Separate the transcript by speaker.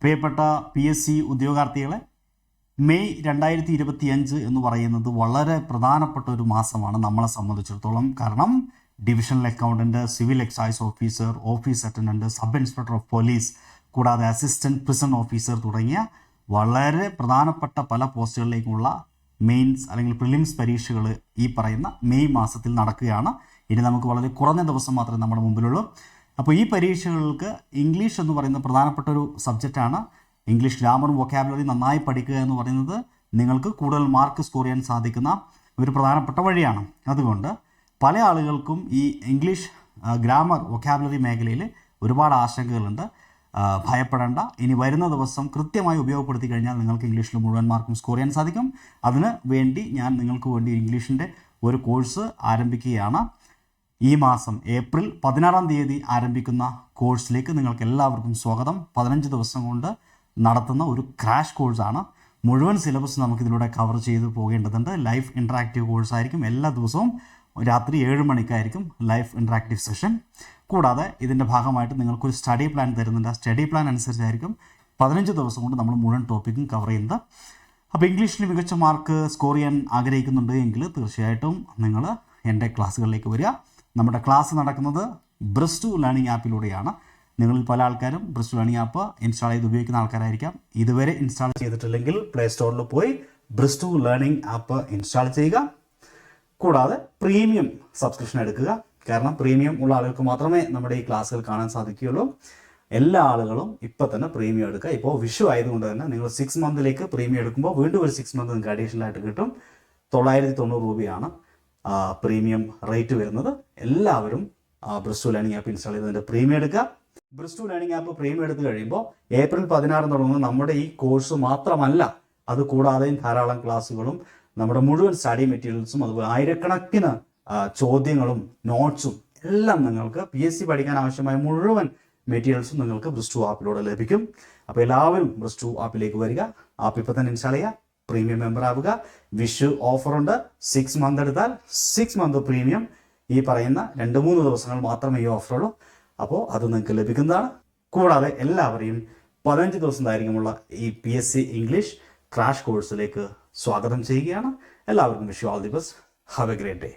Speaker 1: പ്രിയപ്പെട്ട PSC ഉദ്യോഗാർത്ഥികളെ, May 2025 എന്ന് പറയുന്നത് വളരെ പ്രധാനപ്പെട്ട ഒരു മാസമാണ് നമ്മളെ സംബന്ധിച്ചിടത്തോളം. കാരണം divisional accountant, civil excise officer, office attendant, sub inspector of police, കൂടാതെ അസിസ്റ്റൻറ്റ് പ്രിസൺ ഓഫീസർ തുടങ്ങിയ വളരെ പ്രധാനപ്പെട്ട പല പോസ്റ്റുകളിലേക്കുള്ള മെയിൻസ് അല്ലെങ്കിൽ പ്രിലിംസ് പരീക്ഷകൾ ഈ പറയുന്ന മെയ് മാസത്തിൽ നടക്കുകയാണ്. ഇനി നമുക്ക് വളരെ കുറഞ്ഞ ദിവസം മാത്രമേ നമ്മുടെ മുമ്പിലുള്ളൂ. അപ്പോൾ ഈ പരീക്ഷകൾക്ക് ഇംഗ്ലീഷ് എന്ന് പറയുന്ന പ്രധാനപ്പെട്ട ഒരു സബ്ജക്റ്റാണ്. ഇംഗ്ലീഷ് ഗ്രാമറും വൊക്കാബുലറി നന്നായി പഠിക്കുക എന്ന് പറയുന്നത് നിങ്ങൾക്ക് കൂടുതൽ മാർക്ക് സ്കോർ ചെയ്യാൻ സാധിക്കുന്ന ഒരു പ്രധാനപ്പെട്ട വഴിയാണ്. അതുകൊണ്ട് പല ആളുകൾക്കും ഈ ഇംഗ്ലീഷ് ഗ്രാമർ വൊക്കാബുലറി മേഖലയിൽ ഒരുപാട് ആശങ്കകളുണ്ട്. ഭയപ്പെടേണ്ട. ഇനി വരുന്ന ദിവസം കൃത്യമായി ഉപയോഗപ്പെടുത്തി കഴിഞ്ഞാൽ നിങ്ങൾക്ക് ഇംഗ്ലീഷിൽ മുഴുവൻ മാർക്കും സ്കോർ ചെയ്യാൻ സാധിക്കും. അതിന് വേണ്ടി ഞാൻ നിങ്ങൾക്ക് വേണ്ടി ഇംഗ്ലീഷിൻ്റെ ഒരു കോഴ്സ് ആരംഭിക്കുകയാണ്. ഈ മാസം ഏപ്രിൽ 16-ാം തീയതി ആരംഭിക്കുന്ന കോഴ്സിലേക്ക് നിങ്ങൾക്ക് എല്ലാവർക്കും സ്വാഗതം. 15 ദിവസം കൊണ്ട് നടത്തുന്ന ഒരു ക്രാഷ് കോഴ്സാണ്. മുഴുവൻ സിലബസ് നമുക്കിതിലൂടെ കവർ ചെയ്ത് പോകേണ്ടതുണ്ട്. ലൈവ് ഇൻട്രാക്റ്റീവ് കോഴ്സായിരിക്കും. എല്ലാ ദിവസവും രാത്രി 7 മണിക്കായിരിക്കും ലൈവ് ഇൻട്രാക്റ്റീവ് സെഷൻ. കൂടാതെ ഇതിൻ്റെ ഭാഗമായിട്ട് നിങ്ങൾക്കൊരു സ്റ്റഡി പ്ലാൻ തരുന്നുണ്ട്. ആ സ്റ്റഡി പ്ലാൻ അനുസരിച്ചായിരിക്കും 15 ദിവസം കൊണ്ട് നമ്മൾ മുഴുവൻ ടോപ്പിക്കും കവർ ചെയ്യുന്നത്. അപ്പോൾ ഇംഗ്ലീഷിൽ മികച്ച മാർക്ക് സ്കോർ ചെയ്യാൻ ആഗ്രഹിക്കുന്നുണ്ട് എങ്കിൽ തീർച്ചയായിട്ടും നിങ്ങൾ എൻ്റെ ക്ലാസ്സുകളിലേക്ക് വരിക. നമ്മുടെ ക്ലാസ് നടക്കുന്നത് ബ്രിസ്റ്റു ലേണിംഗ് ആപ്പിലൂടെയാണ്. നിങ്ങളിൽ പല ആൾക്കാരും ബ്രിസ്റ്റു ലേണിംഗ് ആപ്പ് ഇൻസ്റ്റാൾ ചെയ്ത് ഉപയോഗിക്കുന്ന ആൾക്കാരായിരിക്കാം. ഇതുവരെ ഇൻസ്റ്റാൾ ചെയ്തിട്ടില്ലെങ്കിൽ പ്ലേ സ്റ്റോറിൽ പോയി ബ്രിസ്റ്റു ലേണിംഗ് ആപ്പ് ഇൻസ്റ്റാൾ ചെയ്യുക. കൂടാതെ പ്രീമിയം സബ്സ്ക്രിപ്ഷൻ എടുക്കുക. കാരണം പ്രീമിയം ഉള്ള ആളുകൾക്ക് മാത്രമേ നമ്മുടെ ഈ ക്ലാസ്സുകൾ കാണാൻ സാധിക്കുകയുള്ളൂ. എല്ലാ ആളുകളും ഇപ്പോൾ തന്നെ പ്രീമിയം എടുക്കുക. ഇപ്പോൾ വിഷു ആയതുകൊണ്ട് തന്നെ നിങ്ങൾ 6 മന്തിലേക്ക് പ്രീമിയം എടുക്കുമ്പോൾ വീണ്ടും ഒരു 6 മന്ത് നിങ്ങൾക്ക് അഡീഷണൽ ആയിട്ട് കിട്ടും. 990 രൂപയാണ് പ്രീമിയം റേറ്റ് വരുന്നത്. എല്ലാവരും ബ്രിസ്റ്റു ലേണിംഗ് ആപ്പ് ഇൻസ്റ്റാൾ ചെയ്തതിൻ്റെ പ്രീമിയം എടുക്കുക. ബ്രിസ്റ്റു ലേണിംഗ് ആപ്പ് പ്രീമിയം എടുത്തു കഴിയുമ്പോൾ ഏപ്രിൽ 16 തുടങ്ങുന്ന നമ്മുടെ ഈ കോഴ്സ് മാത്രമല്ല, അത് കൂടാതെയും ധാരാളം ക്ലാസ്സുകളും നമ്മുടെ മുഴുവൻ സ്റ്റഡി മെറ്റീരിയൽസും അതുപോലെ ആയിരക്കണക്കിന് ചോദ്യങ്ങളും നോട്ട്സും എല്ലാം നിങ്ങൾക്ക് PSC പഠിക്കാൻ ആവശ്യമായ മുഴുവൻ മെറ്റീരിയൽസും നിങ്ങൾക്ക് ബ്രിസ്റ്റു ആപ്പിലൂടെ ലഭിക്കും. അപ്പോൾ എല്ലാവരും ബ്രിസ്റ്റു ആപ്പിലേക്ക് വരിക. ആപ്പ് ഇപ്പോൾ തന്നെ ഇൻസ്റ്റാൾ ചെയ്യുക. പ്രീമിയം മെമ്പർ ആവുക. വിഷു ഓഫറുണ്ട്. 6 മന്ത് എടുത്താൽ 6 മന്ത് പ്രീമിയം. ഈ പറയുന്ന 2-3 ദിവസങ്ങൾ മാത്രമേ ഈ ഓഫറുള്ളൂ. അപ്പോൾ അത് നിങ്ങൾക്ക് ലഭിക്കുന്നതാണ്. കൂടാതെ എല്ലാവരെയും 15 ദിവസം ദൈർഘ്യമുള്ള ഈ PSC ഇംഗ്ലീഷ് ക്രാഷ് കോഴ്സിലേക്ക് സ്വാഗതം ചെയ്യുകയാണ്. എല്ലാവർക്കും wish you all the best. Have A great day.